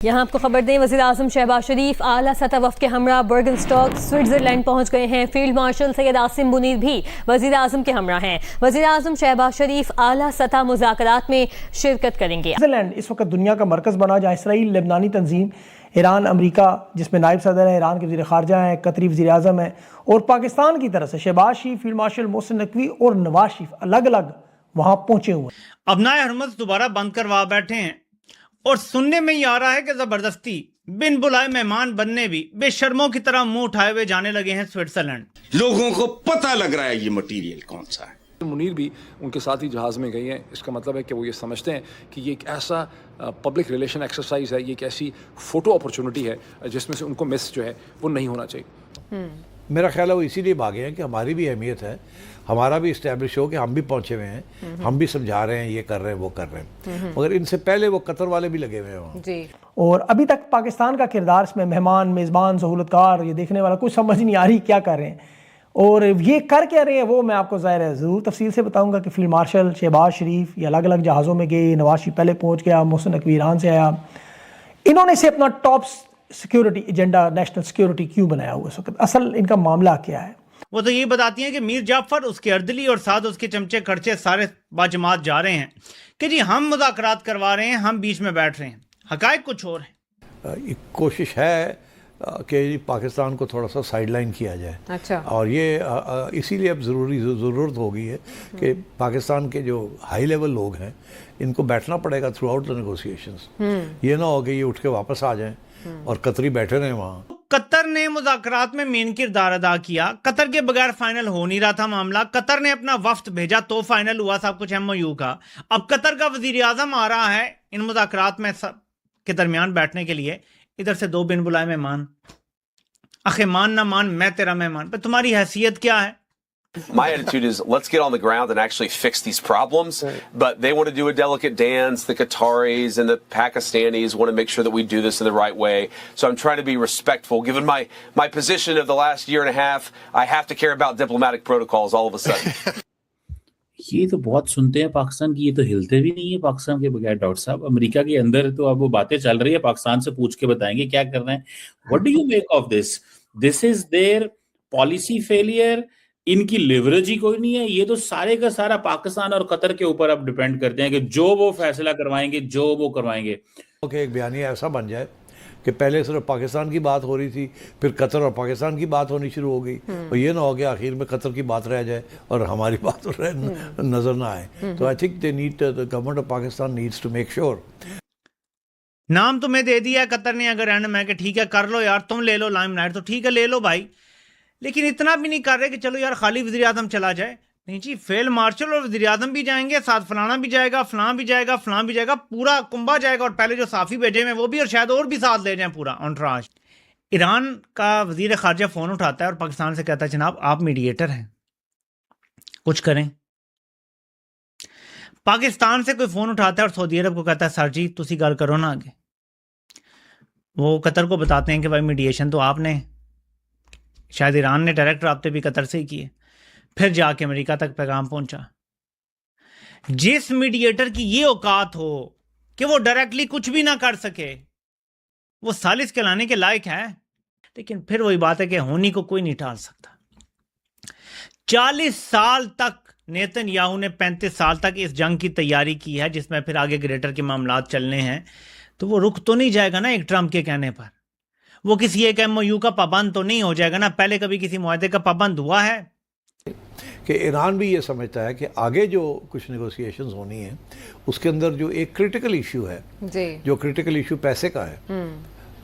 यहाँ आपको खबर दें, वज़ीर-ए-आज़म शहबाज शरीफ आला सतह वफ़द के हमरा बर्गनस्टॉक स्विट्ज़रलैंड पहुँच गए हैं। फील्ड मार्शल सैयद आसिम मुनीर भी वज़ीर-ए-आज़म के हमरा हैं। वज़ीर-ए-आज़म शहबाज शरीफ आला सतह मुज़ाकरात में शिरकत करेंगे। स्विट्ज़रलैंड इस वक्त दुनिया का मरकज़ बना, जहाँ इसराइल, लेबनानी तंजीम, ईरान, अमरीका जिसमें नायब सदर है, ईरान के वज़ीर ख़ारजा हैं, कतरी वज़ीर-ए-आज़म है, और पाकिस्तान की तरफ से शहबाज शरीफ, फील्ड मार्शल मोहसिन नकवी और नवाज शरीफ अलग अलग वहाँ पहुँचे हुए। अबनाए हरमज़ दोबारा बंद करवा बैठे हैं और सुनने में ही आ रहा है कि जबरदस्ती बिन बुलाए मेहमान बनने भी बेशर्मों की तरह मुंह उठाए हुए जाने लगे हैं स्विट्जरलैंड। लोगों को पता लग रहा है ये मटेरियल कौन सा है। मुनीर भी उनके साथ ही जहाज़ में गई हैं। इसका मतलब है कि वो ये समझते हैं कि ये एक ऐसा पब्लिक रिलेशन एक्सरसाइज है, ये एक ऐसी फ़ोटो अपॉर्चुनिटी है जिसमें से उनको मिस जो है वो नहीं होना चाहिए। मेरा ख्याल है वो इसीलिए भागे हैं कि हमारी भी अहमियत है, हमारा भी इस्टेब्लिश हो कि हम भी पहुंचे हुए हैं, हम भी समझा रहे हैं, ये कर रहे हैं, वो कर रहे हैं। मगर इनसे पहले वो कतर वाले भी लगे हुए हैं वहाँ जी। और अभी तक पाकिस्तान का किरदार इसमें मेहमान, मेज़बान, सहूलतकार, ये देखने वाला कुछ समझ नहीं आ रही क्या कर रहे हैं और ये कर क्या रहे हैं, वो मैं आपको ज़ाहिर है ज़रूर तफसील से बताऊंगा कि फील्ड मार्शल शहबाज शरीफ ये अलग अलग जहाज़ों में गए, नवाज शरीफ पहले पहुँच गया, मोहसिन नकवी ईरान से आया। इन्होंने से अपना top security agenda, national security क्यों बनाया हुआ इस वक्त, असल इनका मामला क्या है? वो तो ये बताती हैं कि मीर जाफर, उसके अर्दली और साथ उसके चमचे खर्चे सारे बाजमात जा रहे हैं कि जी हम मुज़ाकरात करवा रहे हैं, हम बीच में बैठ रहे हैं। हकायक कुछ और है। एक कोशिश है कि पाकिस्तान को थोड़ा सा साइडलाइन किया जाए। अच्छा। और ये इसीलिए अब ज़रूरत हो गई है कि पाकिस्तान के जो हाई लेवल लोग हैं इनको बैठना पड़ेगा थ्रू आउट द नेगोशिएशंस। ये ना हो कि ये उठ के वापस आ जाएं और कतरी बैठे रहे वहाँ। कतर ने मुज़ाकरात में मेन किरदार अदा किया। कतर के बगैर फाइनल हो नहीं रहा था मामला। कतर ने अपना वफ्द भेजा तो फाइनल हुआ सब कुछ MOU का। अब कतर का वज़ीर आज़म आ रहा है इन मुज़ाकरात में के दरमियान बैठने के लिए। इधर से दो बिन बुलाए मेहमान। आखिर मान ना मान, मैं तेरा मेहमान, पर तुम्हारी हैसियत क्या है? My attitude is let's get on the ground and actually fix these problems. But they want to do a delicate dance. The Qataris and the Pakistanis want to make sure that we do this in the right way. So I'm trying to be respectful. Given my position of the last year and a half, I have to care about diplomatic protocols all of a sudden. ये तो बहुत सुनते हैं पाकिस्तान की, ये तो हिलते भी नहीं है पाकिस्तान के बगैर। डॉक्टर साहब, अमेरिका के अंदर तो अब वो बातें चल रही है, पाकिस्तान से पूछ के बताएंगे क्या करना है। What do you make of this? This is their policy failure. इनकी लिवरेज ही कोई नहीं है। ये तो सारे का सारा पाकिस्तान और कतर के ऊपर अब डिपेंड करते हैं कि जो वो फैसला करवाएंगे, जो वो करवाएंगे। ओके, एक बयानिया ऐसा बन जाए कि पहले सिर्फ पाकिस्तान की बात हो रही थी, फिर कतर और पाकिस्तान की बात होनी शुरू हो गई, और ये ना हो गया आखिर में कतर की बात रह जाए और हमारी बात नजर ना आए। तो I think they need, the government of Pakistan needs to make sure. नाम तुम्हें दे दिया है कतर ने अगर एंड में कि ठीक है कर लो यार, तुम ले लो लाइमलाइट, तो ठीक है ले लो भाई, लेकिन इतना भी नहीं कर रहे कि चलो यार खाली वज़ीर आज़म चला जाए। नहीं जी, फील्ड मार्शल और वज़ीर आज़म भी जाएंगे, साथ फलाना भी जाएगा, फलां भी जाएगा, फलां भी जाएगा, पूरा कुंभा जाएगा। और पहले जो साफ़ी भेजे हैं वो भी, और शायद और भी साथ ले जाएं पूरा ऑन्ट्राज। ईरान का वज़ीर ख़ारजा फ़ोन उठाता है और पाकिस्तान से कहता है जनाब आप मीडिएटर हैं, कुछ करें। पाकिस्तान से कोई फ़ोन उठाता है और सऊदी अरब को कहता है सर जी तुसी गल करो ना आगे। वो कतर को बताते हैं कि भाई मीडिएशन तो आपने, शायद ईरान ने डायरेक्ट राब्ते भी कतर से ही किए। फिर जाके अमेरिका तक पैगाम पहुंचा। जिस मीडिएटर की ये औकात हो कि वो डायरेक्टली कुछ भी ना कर सके, वो सालिस कहलाने के लायक है। लेकिन फिर वही बात है कि होनी को कोई नहीं टाल सकता। 40 साल तक नेतन्याहू ने 35 साल तक इस जंग की तैयारी की है, जिसमें फिर आगे ग्रेटर के मामलात चलने हैं। तो वो रुक तो नहीं जाएगा ना एक ट्रंप के कहने पर। वो किसी एक MOU का पाबंद तो नहीं हो जाएगा ना। पहले कभी किसी मुआहदे का पाबंद हुआ है? कि ईरान भी ये समझता है कि आगे जो कुछ नेगोशिएशंस होनी है उसके अंदर जो एक क्रिटिकल इशू है जी, जो क्रिटिकल इशू पैसे का है,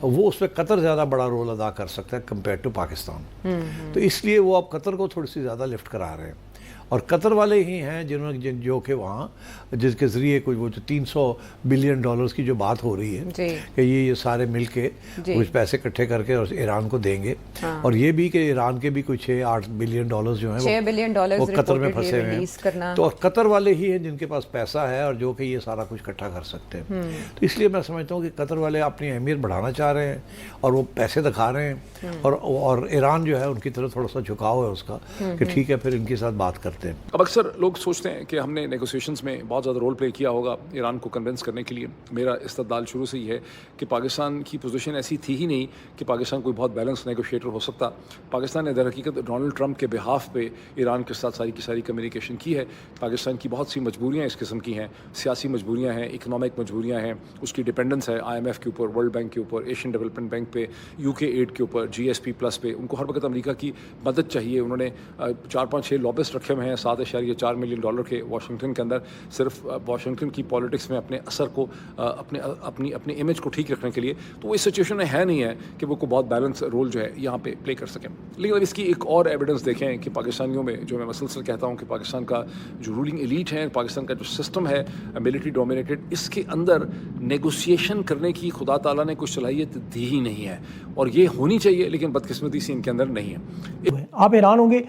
वो उसमें कतर ज़्यादा बड़ा रोल अदा कर सकता है कंपेयर टू पाकिस्तान। तो इसलिए वो अब कतर को थोड़ी सी ज़्यादा लिफ्ट करा रहे हैं। और कतर वाले ही हैं जिन्होंने जो कि वहाँ जिसके ज़रिए कुछ वो जो $300 बिलियन की जो बात हो रही है कि ये सारे मिल के कुछ पैसे इकट्ठे करके और ईरान को देंगे। हाँ। और ये भी कि ईरान के भी कुछ 6-8 बिलियन डॉलर्स जो हैं $6 बिलियन वो कतर में फंसे हुए हैं। तो कतर वाले ही हैं जिनके पास पैसा है और जो कि ये सारा कुछ इकट्ठा कर सकते हैं। तो इसलिए मैं समझता हूँ कि कतर वाले अपनी अहमियत बढ़ाना चाह रहे हैं और वो पैसे दिखा रहे हैं। और ईरान जो है उनकी तरफ थोड़ा सा झुकाव है उसका कि ठीक है फिर इनके साथ बात करते हैं। समझते हैं। अब अक्सर लोग सोचते हैं कि हमने नेगोशिएशंस में बहुत ज़्यादा रोल प्ले किया होगा ईरान को कन्विंस करने के लिए। मेरा इस्तदलाल शुरू से ही है कि पाकिस्तान की पोजीशन ऐसी थी ही नहीं कि पाकिस्तान कोई बहुत बैलेंस नेगोशिएटर हो सकता। पाकिस्तान ने दर हकीकत डोनाल्ड ट्रंप के बिहाफ पे ईरान के साथ सारी की सारी कम्युनिकेशन की है। पाकिस्तान की बहुत सी मजबूरियाँ इस किस्म की हैं, सियासी मजबूरियाँ हैं, इकनॉमिक मजबूरियाँ हैं, उसकी डिपेंडेंस है IMF के ऊपर, वर्ल्ड बैंक के ऊपर, एशियन डेवलपमेंट बैंक पे, UK एड के ऊपर, GSP प्लस पे। उनको हर वक्त अमेरिका की मदद चाहिए। उन्होंने 4-5-6 लॉबिस्ट रखे हुए हैं $7.4 मिलियन के वाशिंगटन के अंदर, सिर्फ वाशिंगटन की पॉलिटिक्स में अपने असर को अपनी इमेज को ठीक रखने के लिए। तो वो इस सिचुएशन में है नहीं है कि वो को बहुत बैलेंस रोल जो है यहाँ पे प्ले कर सकें। लेकिन अब इसकी एक और एविडेंस देखें कि पाकिस्तानियों में, जो मैं मसलसल कहता हूँ कि पाकिस्तान का जो रूलिंग एलीट है, पाकिस्तान का जो सिस्टम है मिलिट्री डोमिनेटेड, इसके अंदर नेगोशिएशन करने की खुदा ताला ने कुछ सलाहियत दी ही नहीं है। और ये होनी चाहिए, लेकिन बदकिस्मती से इनके अंदर नहीं है। आप हैरान होंगे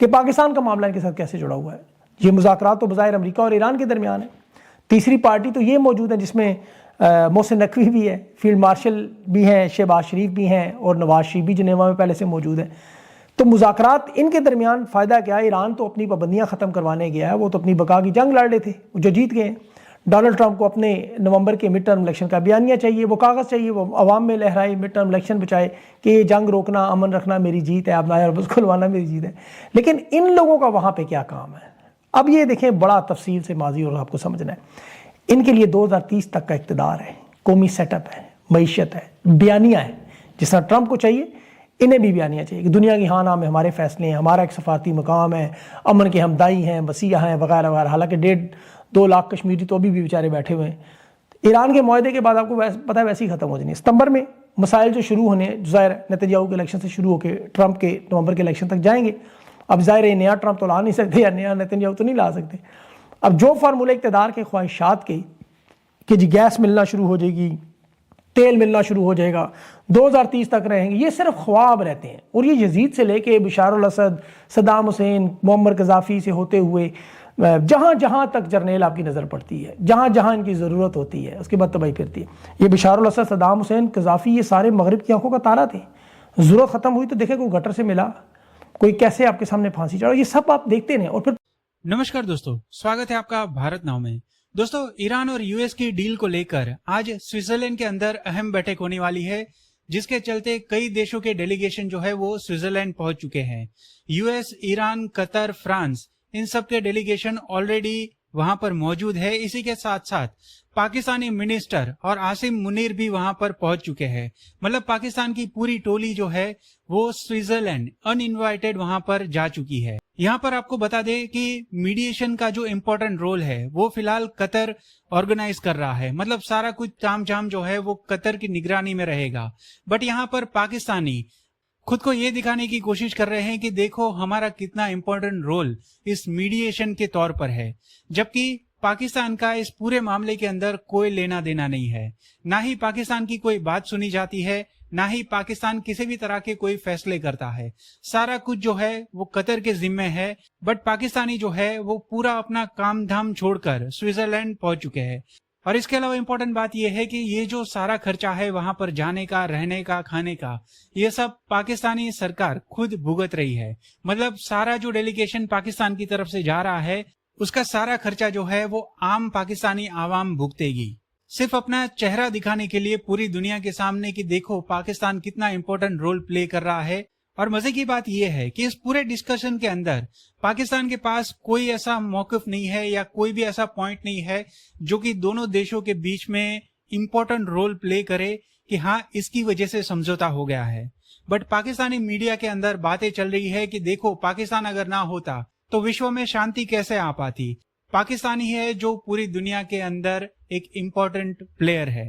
कि पाकिस्तान का मामला इनके साथ कैसे जुड़ा हुआ है। ये मुज़ाकरात तो बज़ाहिर अमेरिका और ईरान के दरमियान है। तीसरी पार्टी तो ये मौजूद है जिसमें मोहसिन नकवी भी है, फील्ड मार्शल भी हैं, शहबाज शरीफ भी हैं और नवाज शरीफ भी जिनेवा में पहले से मौजूद है। तो मुज़ाकरात इनके दरमियान फ़ायदा क्या है? ईरान तो अपनी पाबंदियाँ ख़त्म करवाने गया है, वो तो अपनी बका की जंग लड़ रहे थे, जो जीत गए हैं। डोनाल्ड ट्रंप को अपने नवंबर के मिड टर्म इलेक्शन का बयानिया चाहिए, वो कागज़ चाहिए, वो अवाम में लहराए, मिड टर्म इलेक्शन बचाए कि ये जंग रोकना, अमन रखना मेरी जीत है, अब नायर बस खुलवाना मेरी जीत है। लेकिन इन लोगों का वहाँ पे क्या काम है? अब ये देखें, बड़ा तफसील से माजी और आपको समझना है। इनके लिए 2030 तक का इक़्तिदार है, कौमी सेटअप है, मईशत है, बयानिया है। जिस तरह ट्रंप को चाहिए, इन्हें भी बयानिया चाहिए कि दुनिया की हाँ नाम है, हमारे फैसले हैं, हमारा एक सफारती मकाम है, अमन के हमदाई हैं, वसीया हैं, वगैरह वगैरह। हालांकि 1.5-2 लाख कश्मीरी तो अभी भी बेचारे बैठे हुए हैं। ईरान के मुआहदे के बाद आपको पता है वैसे ही ख़त्म हो जानी है। सितंबर में मसाइल जो शुरू होने, ज़ाहिर नेतन्याहू के इलेक्शन से शुरू होकर ट्रंप के नवंबर के इलेक्शन तक जाएंगे। अब ज़ाहिर है नया ट्रंप तो ला नहीं सकते या नया नेतन्याहू तो नहीं ला सकते। अब जो फार्मूला इक़्तिदार के ख्वाहिशात के कि जी गैस मिलना शुरू हो जाएगी, तेल मिलना शुरू हो जाएगा, 2030 तक रहेंगे, ये सिर्फ ख्वाब रहते हैं। और ये यजीद से लेके बशार अल असद, सद्दाम हुसैन, मुअम्मर कज़ाफ़ी से होते हुए जहाँ जहाँ तक जर्नेल आपकी नज़र पड़ती है, जहाँ जहाँ इनकी ज़रूरत होती है, उसके बाद तबाही फिरती है। ये बशार अल असद, सद्दाम हुसैन, कज़ाफ़ी, ये सारे मगरिब की आंखों का तारा थे। ज़रूरत ख़त्म हुई तो देखे कोई गटर से मिला, कोई कैसे आपके सामने फांसी चढ़ा, ये सब आप देखते हैं। और फिर नमस्कार दोस्तों, स्वागत है आपका भारत नाउ में। दोस्तों, ईरान और यूएस की डील को लेकर आज स्विट्जरलैंड के अंदर अहम बैठक होने वाली है, जिसके चलते कई देशों के डेलीगेशन जो है वो स्विट्जरलैंड पहुंच चुके हैं। यूएस, ईरान, कतर, फ्रांस, इन सब के डेलीगेशन ऑलरेडी वहां पर मौजूद है। इसी के साथ साथ पाकिस्तानी मिनिस्टर और आसिम मुनीर भी वहां पर पहुंच चुके हैं। मतलब पाकिस्तान की पूरी टोली जो है वो स्विट्जरलैंड अनइनवाइटेड वहां पर जा चुकी है। यहाँ पर आपको बता दें कि मीडिएशन का जो इम्पोर्टेंट रोल है वो फिलहाल कतर ऑर्गेनाइज कर रहा है। मतलब सारा कुछ तामझाम जो है वो कतर की निगरानी में रहेगा। बट यहाँ पर पाकिस्तानी खुद को ये दिखाने की कोशिश कर रहे हैं कि देखो हमारा कितना इम्पोर्टेंट रोल इस मीडिएशन के तौर पर है, जबकि पाकिस्तान का इस पूरे मामले के अंदर कोई लेना देना नहीं है। ना ही पाकिस्तान की कोई बात सुनी जाती है, ना ही पाकिस्तान किसी भी तरह के कोई फैसले करता है। सारा कुछ जो है वो कतर के जिम्मे है। बट पाकिस्तानी जो है वो पूरा अपना काम धाम छोड़कर स्विट्जरलैंड पहुंच चुके हैं। और इसके अलावा इम्पोर्टेंट बात यह है कि ये जो सारा खर्चा है वहां पर जाने का, रहने का, खाने का, ये सब पाकिस्तानी सरकार खुद भुगत रही है। मतलब सारा जो डेलीगेशन पाकिस्तान की तरफ से जा रहा है उसका सारा खर्चा जो है वो आम पाकिस्तानी आवाम भुगतेगी, सिर्फ अपना चेहरा दिखाने के लिए पूरी दुनिया के सामने कि देखो पाकिस्तान कितना इंपॉर्टेंट रोल प्ले कर रहा है। और मजे की बात यह है कि इस पूरे डिस्कशन के अंदर पाकिस्तान के पास कोई ऐसा मौकिफ नहीं है या कोई भी ऐसा पॉइंट नहीं है जो कि दोनों देशों के बीच में इंपॉर्टेंट रोल प्ले करे कि हाँ इसकी वजह से समझौता हो गया है। बट पाकिस्तानी मीडिया के अंदर बातें चल रही है कि देखो पाकिस्तान अगर ना होता तो विश्व में शांति कैसे आ पाती। पाकिस्तानी है जो पूरी दुनिया के अंदर एक इम्पोर्टेंट प्लेयर है।